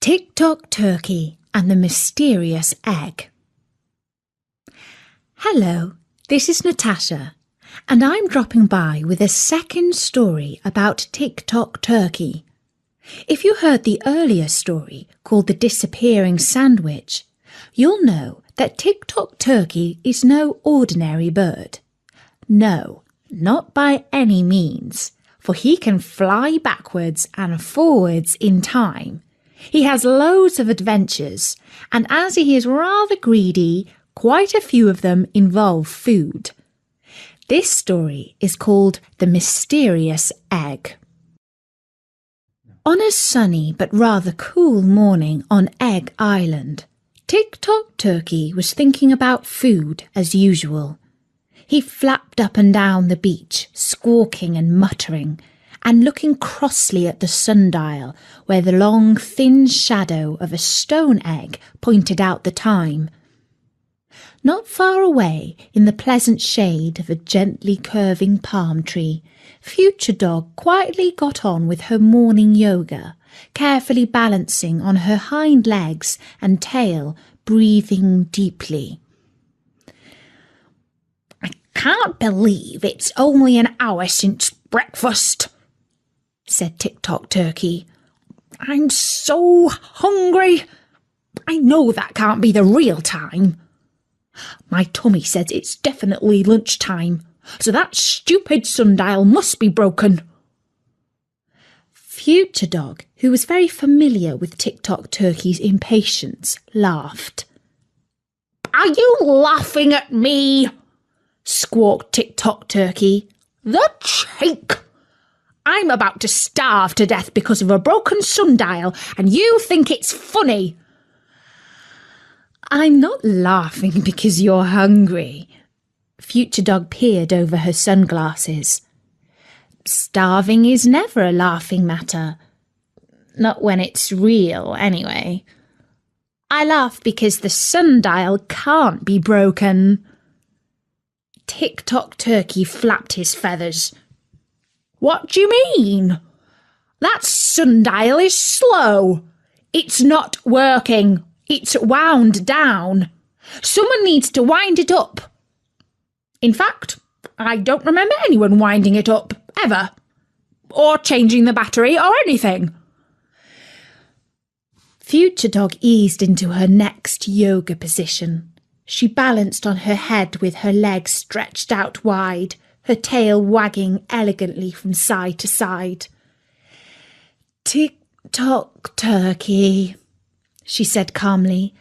Tock Turkey and the Mysterious Egg. Hello, this is Natasha, and I'm dropping by with a second story about Tock Turkey. If you heard the earlier story called The Disappearing Sandwich, you'll know that Tock Turkey is no ordinary bird. No, not by any means, for he can fly backwards and forwards in time. He has loads of adventures, and as he is rather greedy, quite a few of them involve food. This story is called The Mysterious Egg. On a sunny but rather cool morning on Egg Island, Tock Turkey was thinking about food as usual. He flapped up and down the beach, squawking and muttering, and looking crossly at the sundial where the long thin shadow of a stone egg pointed out the time. Not far away, in the pleasant shade of a gently curving palm tree, Future Dog quietly got on with her morning yoga, carefully balancing on her hind legs and tail, breathing deeply. "I can't believe it's only an hour since breakfast," said Tock Turkey. "I'm so hungry. I know that can't be the real time. My tummy says it's definitely lunchtime, so that stupid sundial must be broken." Future Dog, who was very familiar with Tock Turkey's impatience, laughed. "Are you laughing at me?" squawked Tock Turkey. "The cheek! I'm about to starve to death because of a broken sundial, and you think it's funny." "I'm not laughing because you're hungry." Future Dog peered over her sunglasses. "Starving is never a laughing matter. Not when it's real, anyway. I laugh because the sundial can't be broken." Tock Turkey flapped his feathers. "What do you mean? That sundial is slow. It's not working. It's wound down. Someone needs to wind it up. In fact, I don't remember anyone winding it up, ever. Or changing the battery or anything." Future Dog eased into her next yoga position. She balanced on her head with her legs stretched out wide, her tail wagging elegantly from side to side. "Tock Turkey," she said calmly,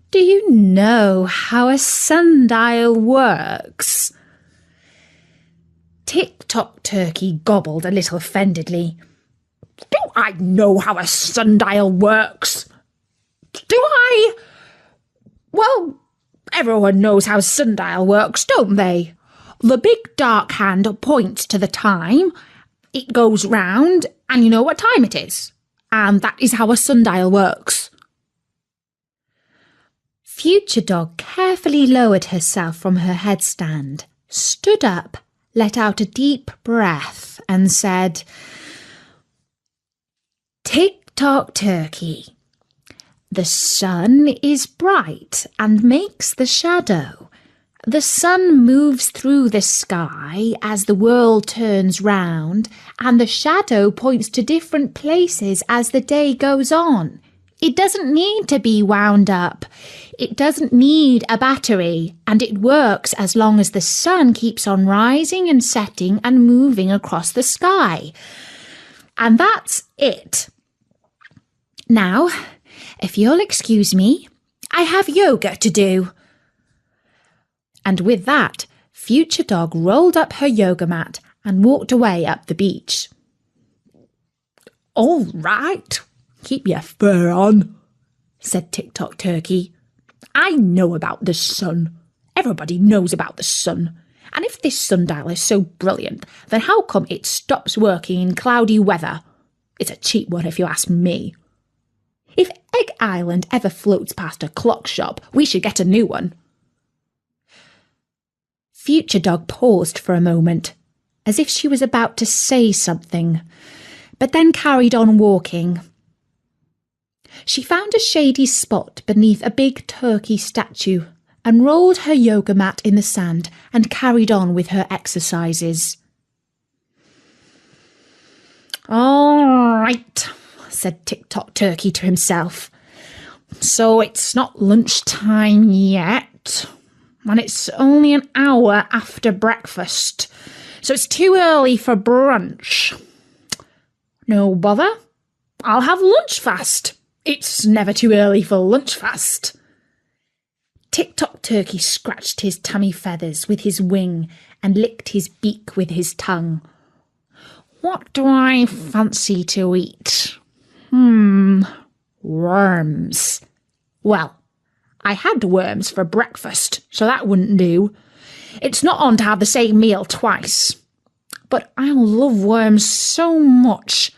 "do you know how a sundial works?" Tock Turkey gobbled a little offendedly. "Do I know how a sundial works? Do I? Well, everyone knows how a sundial works, don't they? The big dark hand points to the time, it goes round, and you know what time it is. And that is how a sundial works." Future Dog carefully lowered herself from her headstand, stood up, let out a deep breath, and said, "Tock Turkey, the sun is bright and makes the shadow. The sun moves through the sky as the world turns round, and the shadow points to different places as the day goes on. It doesn't need to be wound up. It doesn't need a battery, and it works as long as the sun keeps on rising and setting and moving across the sky. And that's it. Now, if you'll excuse me, I have yoga to do." And with that, Future Dog rolled up her yoga mat and walked away up the beach. "All right, keep your fur on," said Tock Turkey. "I know about the sun. Everybody knows about the sun. And if this sundial is so brilliant, then how come it stops working in cloudy weather? It's a cheap one if you ask me. If Egg Island ever floats past a clock shop, we should get a new one." Future Dog paused for a moment, as if she was about to say something, but then carried on walking. She found a shady spot beneath a big turkey statue and rolled her yoga mat in the sand and carried on with her exercises. "All right," said Tick-Tock Turkey to himself. "So it's not lunchtime yet, and it's only an hour after breakfast, so it's too early for brunch. No bother, I'll have lunch fast. It's never too early for lunch fast." Tick-Tock Turkey scratched his tummy feathers with his wing and licked his beak with his tongue. "What do I fancy to eat? Worms. Well, I had worms for breakfast, so that wouldn't do. It's not on to have the same meal twice. But I love worms so much.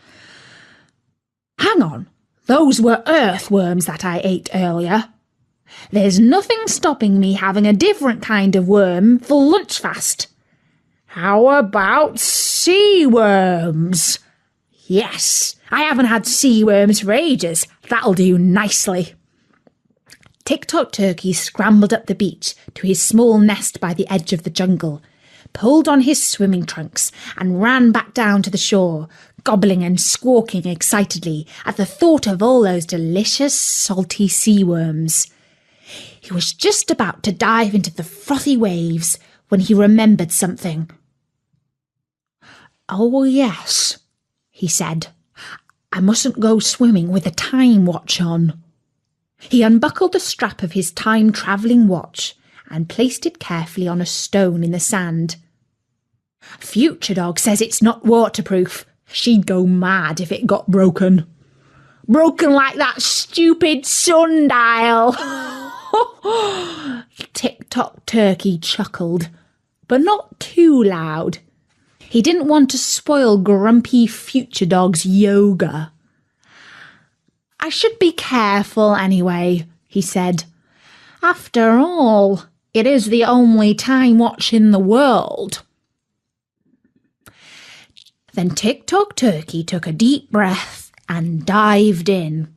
Hang on, those were earthworms that I ate earlier. There's nothing stopping me having a different kind of worm for lunch fast. How about sea worms? Yes, I haven't had sea worms for ages. That'll do nicely." Tick-Tock Turkey scrambled up the beach to his small nest by the edge of the jungle, pulled on his swimming trunks and ran back down to the shore, gobbling and squawking excitedly at the thought of all those delicious salty sea worms. He was just about to dive into the frothy waves when he remembered something. "Oh, yes," he said. "I mustn't go swimming with a time watch on." He unbuckled the strap of his time-travelling watch and placed it carefully on a stone in the sand. "Future Dog says it's not waterproof. She'd go mad if it got broken. Broken like that stupid sundial." Tick-Tock Turkey chuckled, but not too loud. He didn't want to spoil grumpy Future Dog's yoga. "I should be careful anyway," he said. "After all, it is the only time watch in the world." Then Tick-Tock Turkey took a deep breath and dived in.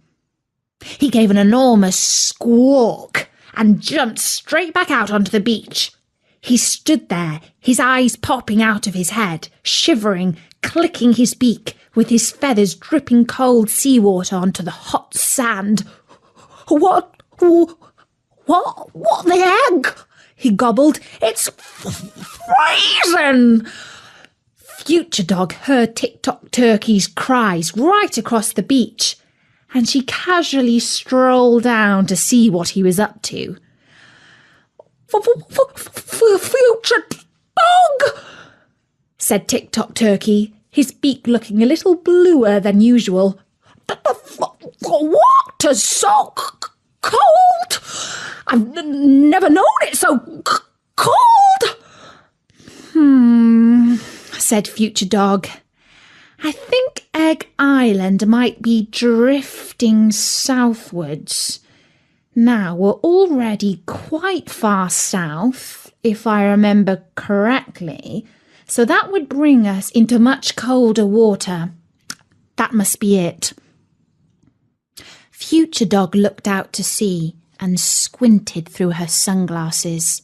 He gave an enormous squawk and jumped straight back out onto the beach. He stood there, his eyes popping out of his head, shivering, clicking his beak, with his feathers dripping cold seawater onto the hot sand. What the egg?" he gobbled. "It's freezing." Future Dog heard Tick-Tock Turkey's cries right across the beach, and she casually strolled down to see what he was up to. "Future Dog," said Tick-Tock Turkey, his beak looking a little bluer than usual. "The water's so cold. I've never known it so cold." Said Future Dog. "I think Egg Island might be drifting southwards. Now, we're already quite far south, if I remember correctly, so that would bring us into much colder water. That must be it." Future Dog looked out to sea and squinted through her sunglasses.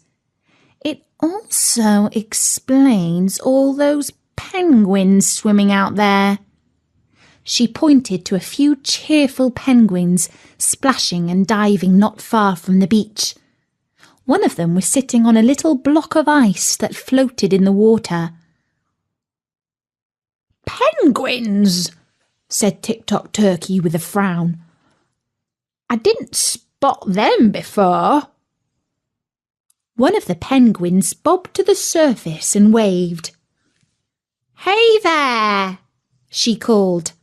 "It also explains all those penguins swimming out there." She pointed to a few cheerful penguins splashing and diving not far from the beach. One of them was sitting on a little block of ice that floated in the water. "Penguins," said Tick-Tock Turkey with a frown. "I didn't spot them before." One of the penguins bobbed to the surface and waved. "Hey there," she called.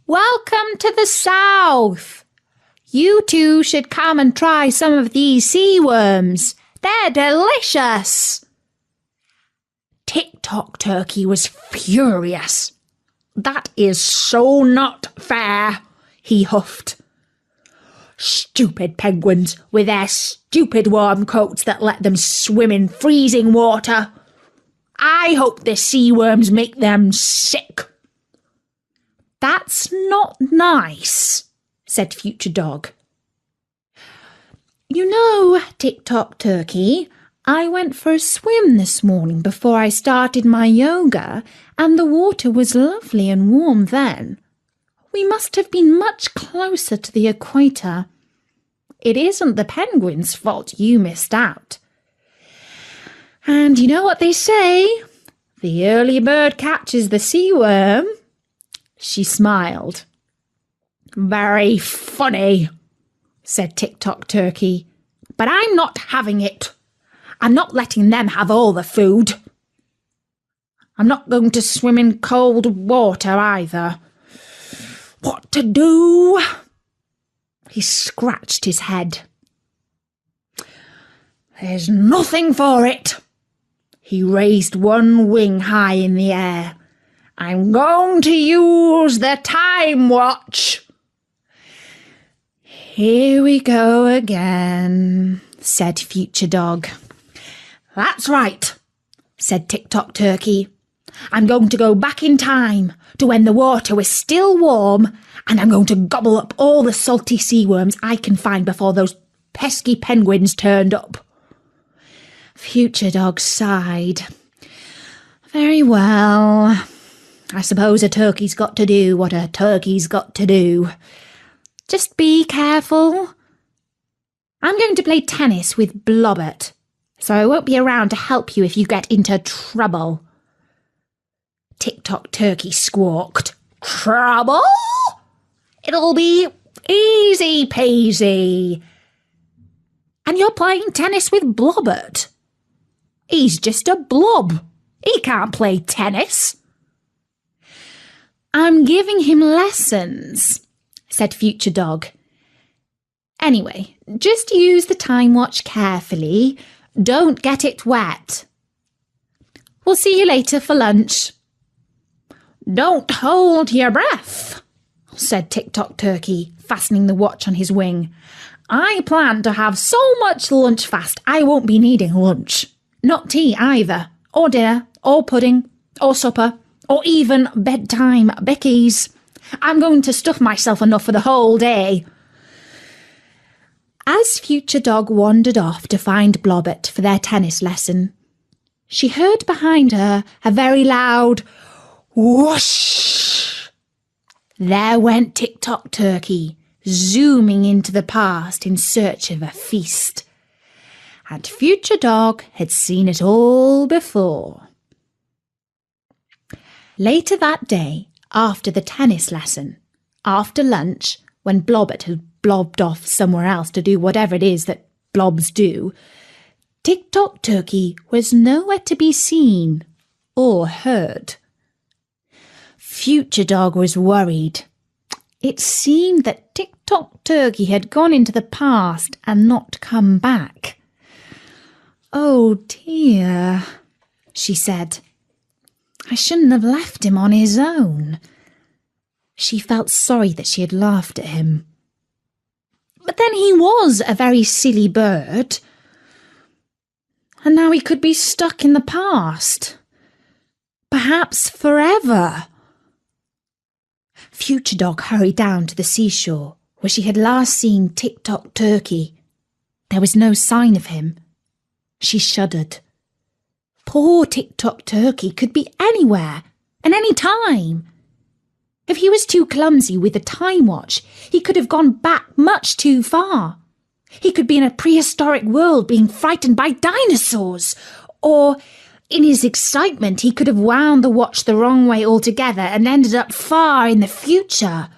"Welcome to the south. You two should come and try some of these sea worms. They're delicious." Tick-Tock Turkey was furious. "That is so not fair," he huffed. "Stupid penguins with their stupid warm coats that let them swim in freezing water. I hope the sea worms make them sick." "That's not nice," said Future Dog. You know, Tick-Tock Turkey, I went for a swim this morning before I started my yoga, and the water was lovely and warm then. We must have been much closer to the equator. It isn't the penguins' fault you missed out. And you know what they say? The early bird catches the sea worm. She smiled. Very funny, said Tick-Tock Turkey. But I'm not having it. I'm not letting them have all the food. I'm not going to swim in cold water either. What to do? He scratched his head. There's nothing for it. He raised one wing high in the air. I'm going to use the time watch. Here we go again, said Future Dog. That's right, said Tick-Tock Turkey. I'm going to go back in time to when the water was still warm, and I'm going to gobble up all the salty sea worms I can find before those pesky penguins turned up. Future Dog sighed. Very well. I suppose a turkey's got to do what a turkey's got to do. Just be careful. I'm going to play tennis with Blobbert, so I won't be around to help you if you get into trouble. Tick-Tock Turkey squawked. Trouble? It'll be easy peasy. And you're playing tennis with Blobbert. He's just a blob. He can't play tennis. I'm giving him lessons, said Future Dog. Anyway, just use the time watch carefully. Don't get it wet. We'll see you later for lunch. Don't hold your breath, said Tick-Tock Turkey, fastening the watch on his wing. I plan to have so much lunch fast I won't be needing lunch. Not tea either, or dinner, or pudding, or supper, or even bedtime bickies. I'm going to stuff myself enough for the whole day. As Future Dog wandered off to find Blobbert for their tennis lesson, she heard behind her a very loud whoosh. There went Tick-Tock Turkey, zooming into the past in search of a feast. And Future Dog had seen it all before. Later that day, after the tennis lesson, after lunch, when Blobbert had blobbed off somewhere else to do whatever it is that blobs do, Tick-Tock Turkey was nowhere to be seen or heard. Future Dog was worried. It seemed that Tick-Tock Turkey had gone into the past and not come back. Oh dear, she said. I shouldn't have left him on his own. She felt sorry that she had laughed at him. But then he was a very silly bird. And now he could be stuck in the past. Perhaps forever. Future Dog hurried down to the seashore, where she had last seen Tick-Tock Turkey. There was no sign of him. She shuddered. Poor Tick-Tock Turkey could be anywhere, and any time. If he was too clumsy with the time watch, he could have gone back much too far. He could be in a prehistoric world being frightened by dinosaurs, or in his excitement he could have wound the watch the wrong way altogether and ended up far in the future.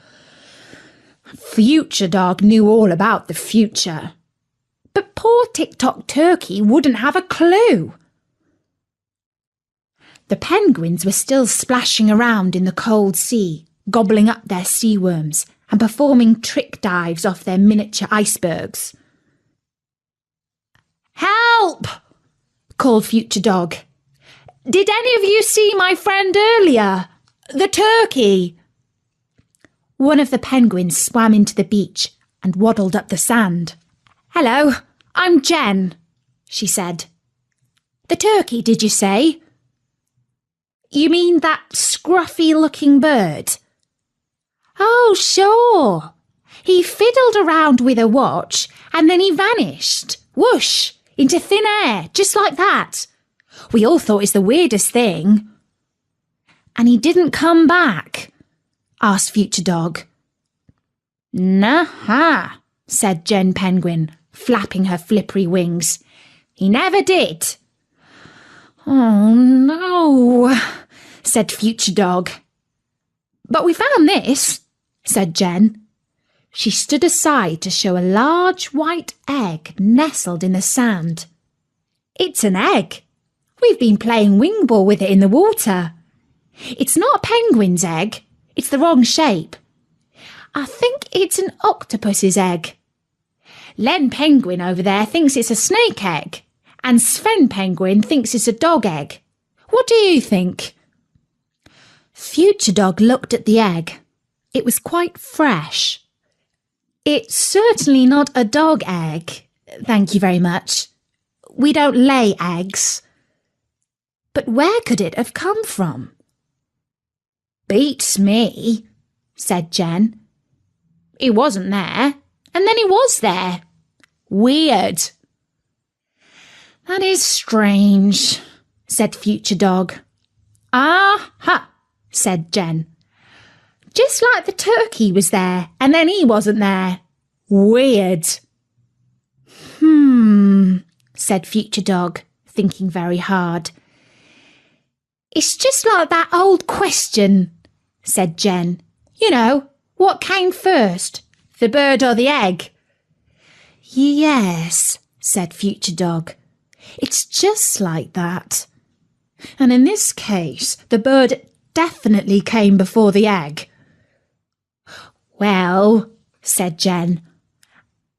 Future Dog knew all about the future. But poor Tick-Tock Turkey wouldn't have a clue. The penguins were still splashing around in the cold sea, gobbling up their sea worms and performing trick dives off their miniature icebergs. Help! Called Future Dog. Did any of you see my friend earlier? The turkey? One of the penguins swam into the beach and waddled up the sand. Hello, I'm Jen, she said. The turkey, did you say? You mean that scruffy-looking bird? Oh, sure. He fiddled around with a watch and then he vanished. Whoosh! Into thin air, just like that. We all thought it's the weirdest thing. And he didn't come back? Asked Future Dog. Nah-ha, said Jen Penguin, flapping her flippery wings. He never did. Oh, no, said Future Dog. But we found this, said Jen. She stood aside to show a large white egg nestled in the sand. It's an egg. We've been playing wing ball with it in the water. It's not a penguin's egg. It's the wrong shape. I think it's an octopus's egg. Len Penguin over there thinks it's a snake egg, and Sven Penguin thinks it's a dog egg. What do you think? Future Dog looked at the egg. It was quite fresh. It's certainly not a dog egg, thank you very much. We don't lay eggs. But where could it have come from? Beats me, said Jen. He wasn't there, and then he was there. Weird. That is strange, said Future Dog. Ah-ha, said Jen. Just like the turkey was there, and then he wasn't there. Weird. Said Future Dog, thinking very hard. It's just like that old question, said Jen. You know, what came first, the bird or the egg? Yes, said Future Dog. It's just like that. And in this case, the bird definitely came before the egg. Well, said Jen,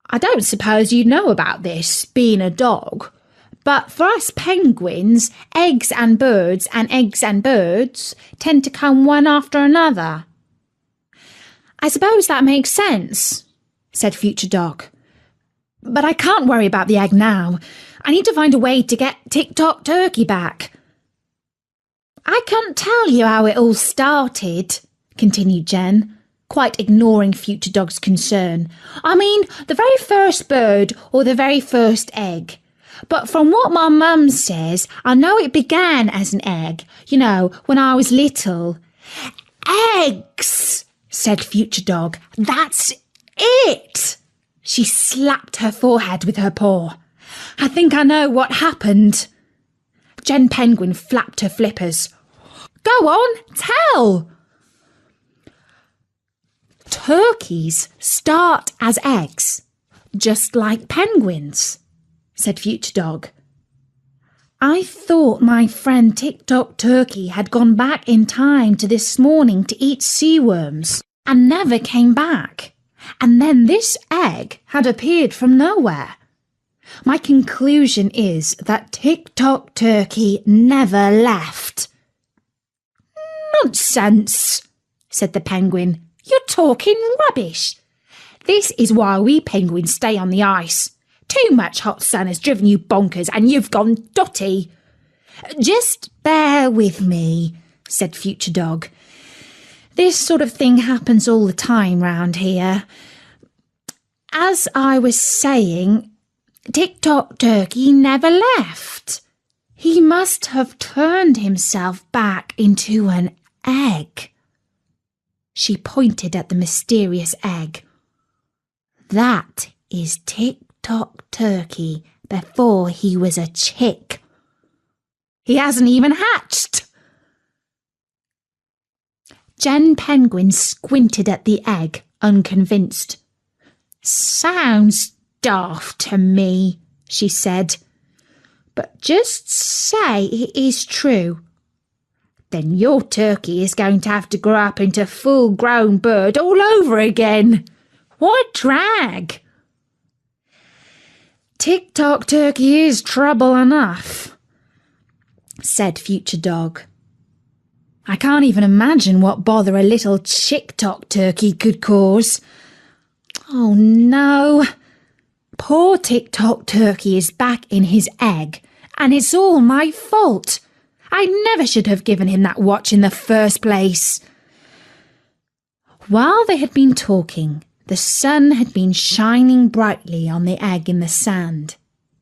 I don't suppose you know about this, being a dog, but for us penguins, eggs and birds tend to come one after another. I suppose that makes sense, said Future Dog. But I can't worry about the egg now. I need to find a way to get Tock Turkey back. I can't tell you how it all started, continued Jen, quite ignoring Future Dog's concern. I mean, the very first bird or the very first egg. But from what my mum says, I know it began as an egg, you know, when I was little. Eggs, said Future Dog. That's it. She slapped her forehead with her paw. I think I know what happened. Jen Penguin flapped her flippers. Go on, tell. Turkeys start as eggs, just like penguins, said Future Dog. I thought my friend Tock Turkey had gone back in time to this morning to eat sea worms and never came back. And then this egg had appeared from nowhere. My conclusion is that Tock Turkey never left. Nonsense, said the penguin. You're talking rubbish. This is why we penguins stay on the ice. Too much hot sun has driven you bonkers and you've gone dotty. Just bear with me, said Future Dog. This sort of thing happens all the time round here. As I was saying, Tock Turkey never left. He must have turned himself back into an egg. She pointed at the mysterious egg. That is Tock Turkey before he was a chick. He hasn't even hatched. Jen Penguin squinted at the egg, unconvinced. Sounds daft to me, she said. But just say it is true. Then your turkey is going to have to grow up into a full-grown bird all over again. What a drag! Tock Turkey is trouble enough, said Future Dog. I can't even imagine what bother a little Tock Turkey could cause. Oh no! Poor Tock Turkey is back in his egg, and it's all my fault. I never should have given him that watch in the first place. While they had been talking, The sun had been shining brightly on the egg in the sand.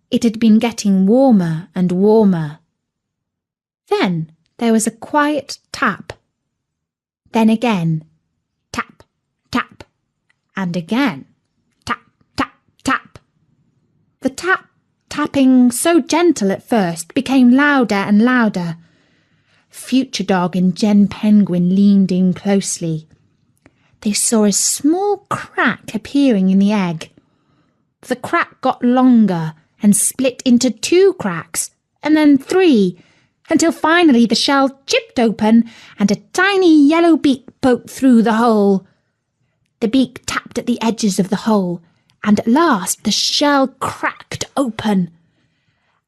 It had been getting warmer and warmer. Then there was a quiet tap. Then again, tap, tap, and again, tap, tap, tap. The tapping, so gentle at first, became louder and louder. Future Dog and Jen Penguin leaned in closely. They saw a small crack appearing in the egg. The crack got longer and split into 2 cracks, and then 3, until finally the shell chipped open and a tiny yellow beak poked through the hole. The beak tapped at the edges of the hole, and at last the shell cracked open.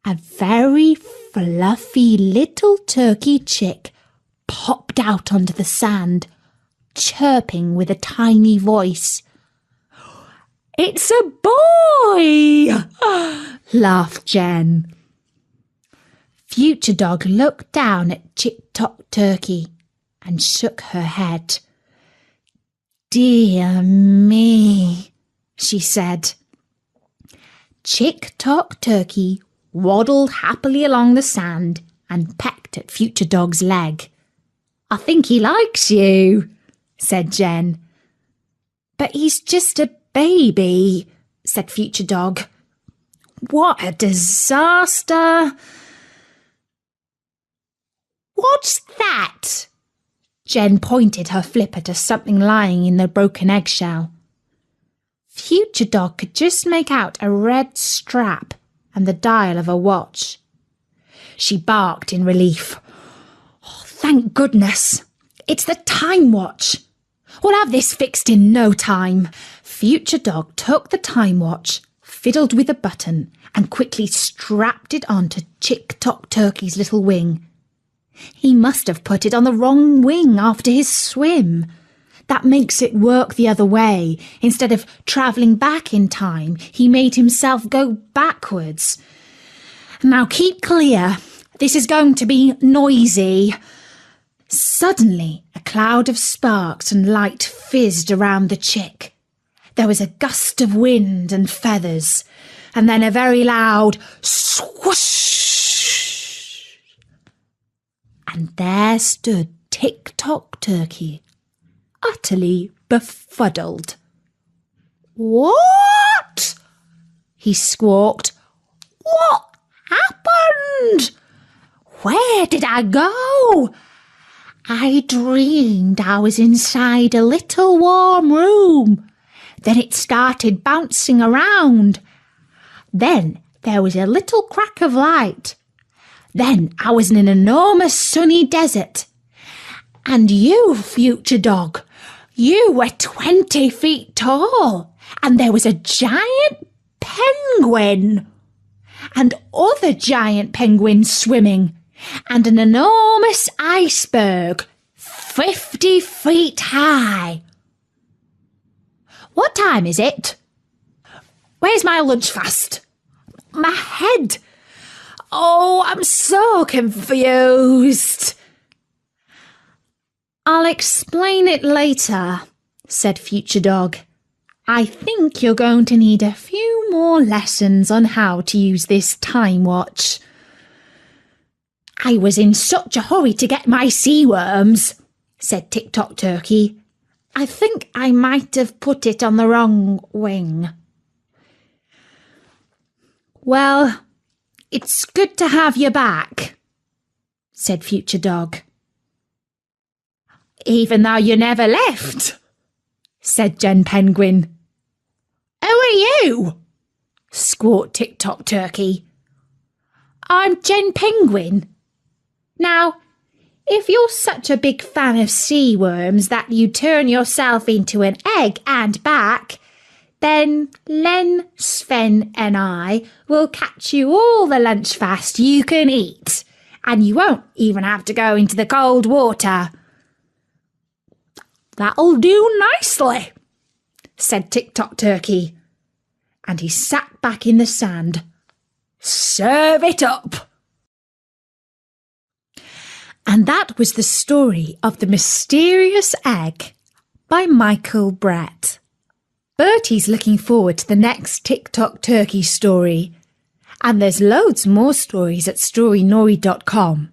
A very fluffy little turkey chick popped out onto the sand, chirping with a tiny voice. "It's a boy!" laughed Jen. Future Dog looked down at Tock Turkey and shook her head. "Dear me," she said. Tock Turkey waddled happily along the sand and pecked at Future Dog's leg. "I think he likes you," said Jen. "But he's just a baby," said Future Dog. "What a disaster!" "What's that?" Jen pointed her flipper to something lying in the broken eggshell. Future Dog could just make out a red strap and the dial of a watch. She barked in relief. "Oh, thank goodness! It's the time watch. We'll have this fixed in no time." Future Dog took the time watch, fiddled with a button, and quickly strapped it onto Tock Turkey's little wing. He must have put it on the wrong wing after his swim. That makes it work the other way. Instead of travelling back in time, he made himself go backwards. "Now keep clear. This is going to be noisy." Suddenly, a cloud of sparks and light fizzed around the chick. There was a gust of wind and feathers, and then a very loud swoosh. And there stood Tock Turkey, utterly befuddled. "What?" he squawked. "What happened? Where did I go? I dreamed I was inside a little warm room. Then it started bouncing around. Then there was a little crack of light. Then I was in an enormous sunny desert. And you, Future Dog, you were 20 feet tall, and there was a giant penguin, and other giant penguins swimming, and an enormous iceberg, 50 feet high. What time is it? Where's my lunch fast? My head. Oh, I'm so confused." "I'll explain it later," said Future Dog. "I think you're going to need a few more lessons on how to use this time watch." "I was in such a hurry to get my sea worms," said Tock Turkey. "I think I might have put it on the wrong wing." "Well, it's good to have you back," said Future Dog. "Even though you never left," said Jen Penguin. "Who are you?" squawked Tock Turkey. "I'm Jen Penguin. Now, if you're such a big fan of sea worms that you turn yourself into an egg and back, then Len, Sven and I will catch you all the lunch fast you can eat, and you won't even have to go into the cold water." "That'll do nicely," said Tock Turkey, and he sat back in the sand. "Serve it up." And that was the story of The Mysterious Egg by Michael Brett. Bertie's looking forward to the next TikTok turkey story. And there's loads more stories at storynori.com.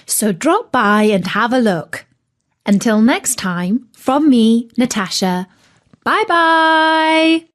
So drop by and have a look. Until next time, from me, Natasha, bye-bye!